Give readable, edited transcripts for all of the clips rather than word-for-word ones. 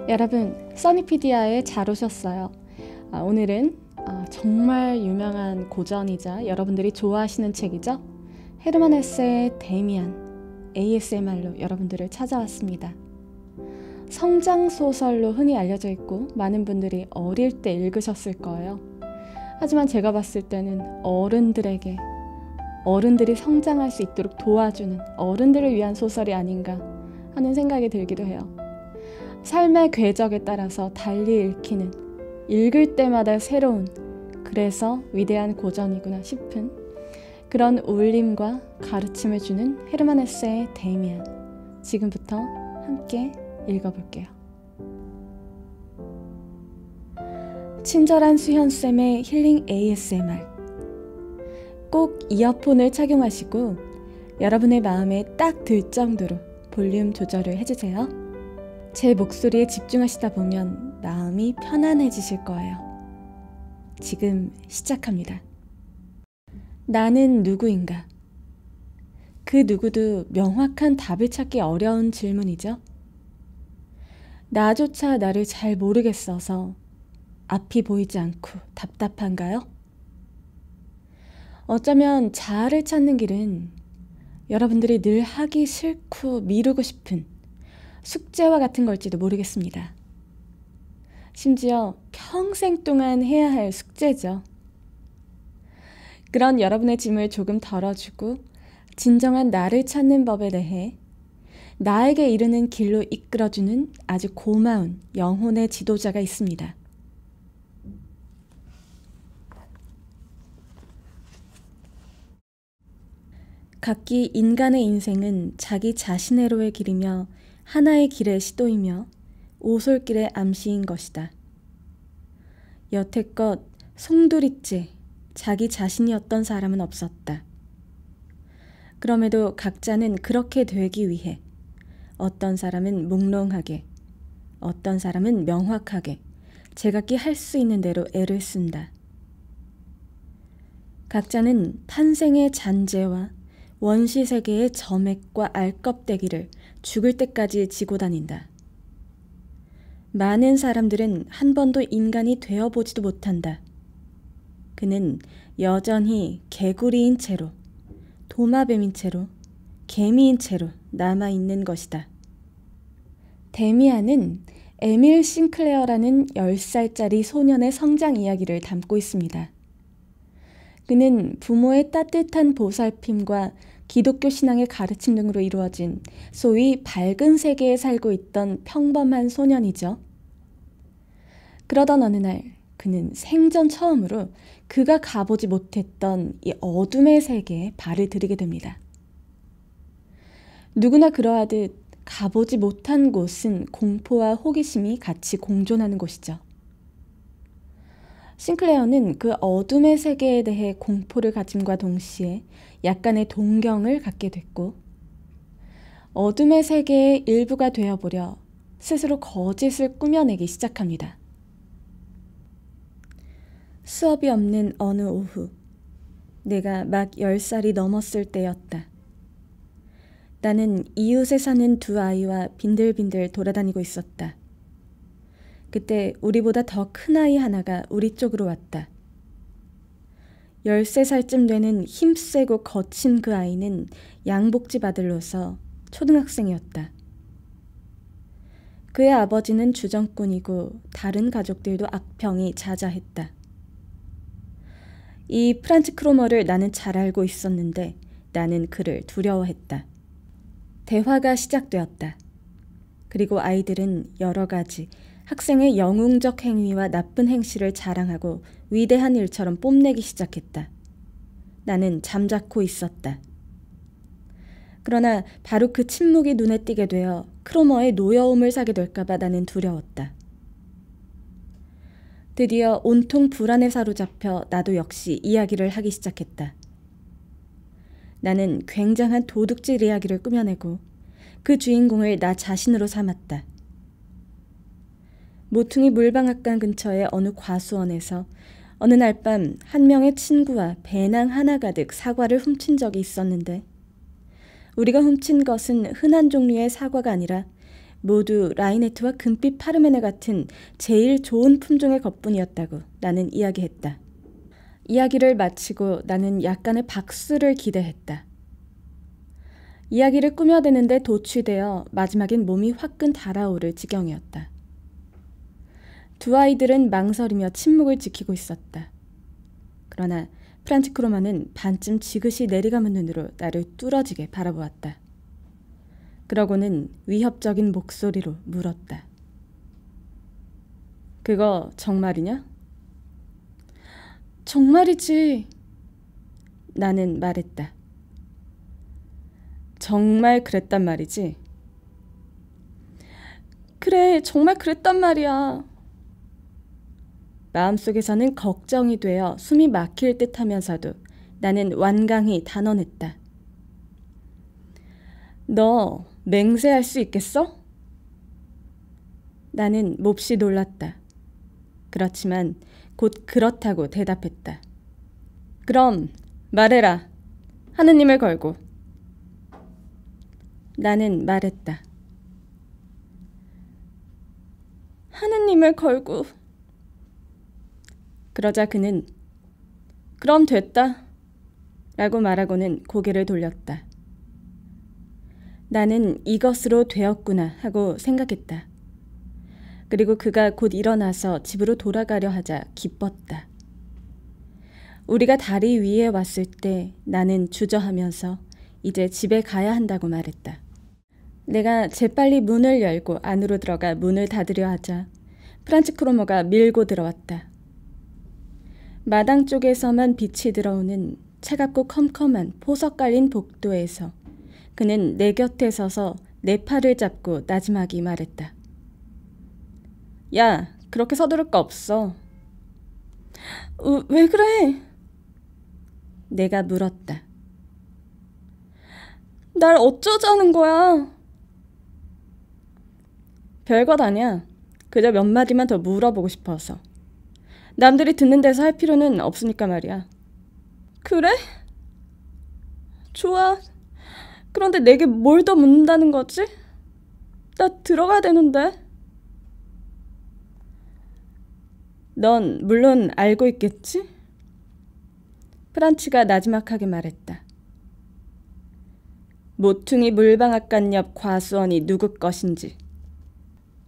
여러분, 써니피디아에 잘 오셨어요. 오늘은 정말 유명한 고전이자 여러분들이 좋아하시는 책이죠. 헤르만 헤세의 데미안, ASMR로 여러분들을 찾아왔습니다. 성장소설로 흔히 알려져 있고 많은 분들이 어릴 때 읽으셨을 거예요. 하지만 제가 봤을 때는 어른들에게, 어른들이 성장할 수 있도록 도와주는 어른들을 위한 소설이 아닌가 하는 생각이 들기도 해요. 삶의 궤적에 따라서 달리 읽히는, 읽을 때마다 새로운, 그래서 위대한 고전이구나 싶은 그런 울림과 가르침을 주는 헤르만 헤세의 데미안, 지금부터 함께 읽어볼게요. 친절한 수현쌤의 힐링 ASMR. 꼭 이어폰을 착용하시고 여러분의 마음에 딱 들 정도로 볼륨 조절을 해주세요. 제 목소리에 집중하시다 보면 마음이 편안해지실 거예요. 지금 시작합니다. 나는 누구인가? 그 누구도 명확한 답을 찾기 어려운 질문이죠. 나조차 나를 잘 모르겠어서 앞이 보이지 않고 답답한가요? 어쩌면 자아를 찾는 길은 여러분들이 늘 하기 싫고 미루고 싶은 숙제와 같은 걸지도 모르겠습니다. 심지어 평생 동안 해야 할 숙제죠. 그런 여러분의 짐을 조금 덜어주고 진정한 나를 찾는 법에 대해 나에게 이르는 길로 이끌어주는 아주 고마운 영혼의 지도자가 있습니다. 각기 인간의 인생은 자기 자신애로의 길이며 하나의 길의 시도이며 오솔길의 암시인 것이다. 여태껏 송두리째 자기 자신이었던 사람은 없었다. 그럼에도 각자는 그렇게 되기 위해 어떤 사람은 몽롱하게, 어떤 사람은 명확하게 제각기 할 수 있는 대로 애를 쓴다. 각자는 탄생의 잔재와 원시세계의 점액과 알껍데기를 죽을 때까지 지고 다닌다. 많은 사람들은 한 번도 인간이 되어보지도 못한다. 그는 여전히 개구리인 채로, 도마뱀인 채로, 개미인 채로 남아있는 것이다. 데미안은 에밀 싱클레어라는 10살짜리 소년의 성장 이야기를 담고 있습니다. 그는 부모의 따뜻한 보살핌과 기독교 신앙의 가르침 등으로 이루어진 소위 밝은 세계에 살고 있던 평범한 소년이죠. 그러던 어느 날 그는 생전 처음으로 그가 가보지 못했던 이 어둠의 세계에 발을 들이게 됩니다. 누구나 그러하듯 가보지 못한 곳은 공포와 호기심이 같이 공존하는 곳이죠. 싱클레어는 그 어둠의 세계에 대해 공포를 가짐과 동시에 약간의 동경을 갖게 됐고, 어둠의 세계의 일부가 되어보려 스스로 거짓을 꾸며내기 시작합니다. 수업이 없는 어느 오후, 내가 막 10살이 넘었을 때였다. 나는 이웃에 사는 두 아이와 빈들빈들 돌아다니고 있었다. 그때 우리보다 더 큰 아이 하나가 우리 쪽으로 왔다. 13살쯤 되는 힘세고 거친 그 아이는 양복집 아들로서 초등학생이었다. 그의 아버지는 주정꾼이고 다른 가족들도 악평이 자자했다. 이 프란츠 크로머를 나는 잘 알고 있었는데 나는 그를 두려워했다. 대화가 시작되었다. 그리고 아이들은 여러 가지 학생의 영웅적 행위와 나쁜 행실을 자랑하고 위대한 일처럼 뽐내기 시작했다. 나는 잠자코 있었다. 그러나 바로 그 침묵이 눈에 띄게 되어 크로머의 노여움을 사게 될까봐 나는 두려웠다. 드디어 온통 불안에 사로잡혀 나도 역시 이야기를 하기 시작했다. 나는 굉장한 도둑질 이야기를 꾸며내고 그 주인공을 나 자신으로 삼았다. 모퉁이 물방앗간 근처의 어느 과수원에서 어느 날 밤 한 명의 친구와 배낭 하나 가득 사과를 훔친 적이 있었는데 우리가 훔친 것은 흔한 종류의 사과가 아니라 모두 라이네트와 금빛 파르메네 같은 제일 좋은 품종의 것뿐이었다고 나는 이야기했다. 이야기를 마치고 나는 약간의 박수를 기대했다. 이야기를 꾸며대는데 도취되어 마지막엔 몸이 화끈 달아오를 지경이었다. 두 아이들은 망설이며 침묵을 지키고 있었다. 그러나 프란치크로마는 반쯤 지그시 내리감은 눈으로 나를 뚫어지게 바라보았다. 그러고는 위협적인 목소리로 물었다. 그거 정말이냐? 정말이지. 나는 말했다. 정말 그랬단 말이지? 그래, 정말 그랬단 말이야. 마음속에서는 걱정이 되어 숨이 막힐 듯 하면서도 나는 완강히 단언했다. 너 맹세할 수 있겠어? 나는 몹시 놀랐다. 그렇지만 곧 그렇다고 대답했다. 그럼 말해라. 하느님을 걸고. 나는 말했다. 하느님을 걸고. 그러자 그는 그럼 됐다 라고 말하고는 고개를 돌렸다. 나는 이것으로 되었구나 하고 생각했다. 그리고 그가 곧 일어나서 집으로 돌아가려 하자 기뻤다. 우리가 다리 위에 왔을 때 나는 주저하면서 이제 집에 가야 한다고 말했다. 내가 재빨리 문을 열고 안으로 들어가 문을 닫으려 하자 프란치크로모가 밀고 들어왔다. 마당 쪽에서만 빛이 들어오는 차갑고 컴컴한 포석 깔린 복도에서 그는 내 곁에 서서 내 팔을 잡고 나지막이 말했다. 야, 그렇게 서두를 거 없어. 왜 그래? 내가 물었다. 날 어쩌자는 거야? 별것 아니야. 그저 몇 마디만 더 물어보고 싶어서. 남들이 듣는 데서 할 필요는 없으니까 말이야. 그래? 좋아. 그런데 내게 뭘 더 묻는다는 거지? 나 들어가야 되는데. 넌 물론 알고 있겠지? 프란치가 나지막하게 말했다. 모퉁이 물방앗간 옆 과수원이 누구 것인지.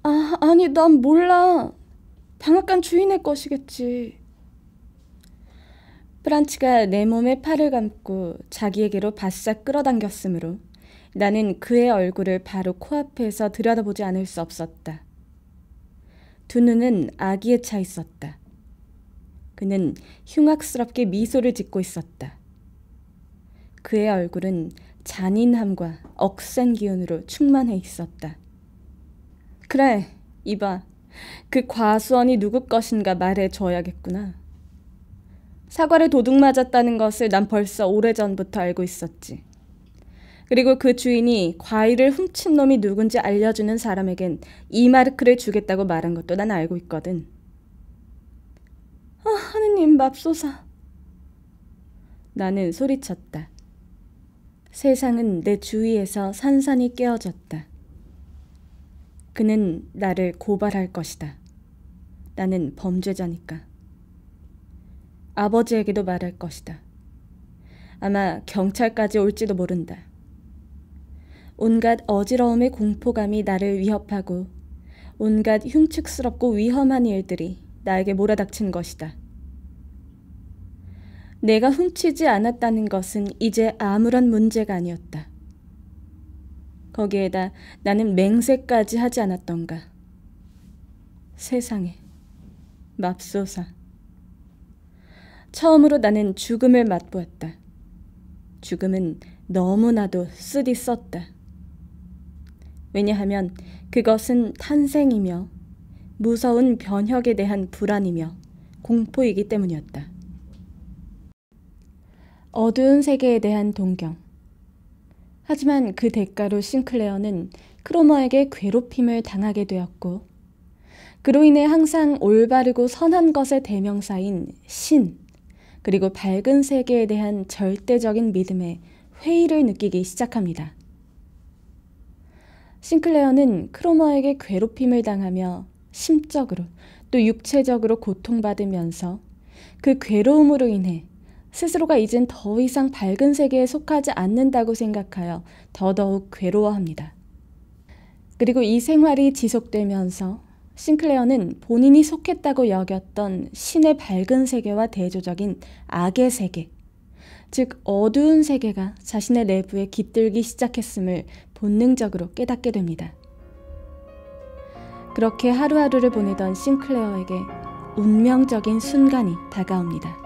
아니, 난 몰라. 방앗간 주인의 것이겠지. 프란치가 내 몸에 팔을 감고 자기에게로 바싹 끌어당겼으므로 나는 그의 얼굴을 바로 코앞에서 들여다보지 않을 수 없었다. 두 눈은 아기에 차 있었다. 그는 흉악스럽게 미소를 짓고 있었다. 그의 얼굴은 잔인함과 억센 기운으로 충만해 있었다. 그래, 이봐. 그 과수원이 누구 것인가 말해줘야겠구나. 사과를 도둑 맞았다는 것을 난 벌써 오래전부터 알고 있었지. 그리고 그 주인이 과일을 훔친 놈이 누군지 알려주는 사람에겐 2마르크를 주겠다고 말한 것도 난 알고 있거든. 하느님 맙소사. 나는 소리쳤다. 세상은 내 주위에서 산산이 깨어졌다. 그는 나를 고발할 것이다. 나는 범죄자니까. 아버지에게도 말할 것이다. 아마 경찰까지 올지도 모른다. 온갖 어지러움의 공포감이 나를 위협하고 온갖 흉측스럽고 위험한 일들이 나에게 몰아닥친 것이다. 내가 훔치지 않았다는 것은 이제 아무런 문제가 아니었다. 거기에다 나는 맹세까지 하지 않았던가. 세상에, 맙소사. 처음으로 나는 죽음을 맛보았다. 죽음은 너무나도 쓰디 썼다. 왜냐하면 그것은 탄생이며 무서운 변혁에 대한 불안이며 공포이기 때문이었다. 어두운 세계에 대한 동경. 하지만 그 대가로 싱클레어는 크로머에게 괴롭힘을 당하게 되었고 그로 인해 항상 올바르고 선한 것의 대명사인 신 그리고 밝은 세계에 대한 절대적인 믿음에 회의를 느끼기 시작합니다. 싱클레어는 크로머에게 괴롭힘을 당하며 심적으로 또 육체적으로 고통받으면서 그 괴로움으로 인해 스스로가 이젠 더 이상 밝은 세계에 속하지 않는다고 생각하여 더더욱 괴로워합니다. 그리고 이 생활이 지속되면서 싱클레어는 본인이 속했다고 여겼던 신의 밝은 세계와 대조적인 악의 세계, 즉 어두운 세계가 자신의 내부에 깃들기 시작했음을 본능적으로 깨닫게 됩니다. 그렇게 하루하루를 보내던 싱클레어에게 운명적인 순간이 다가옵니다.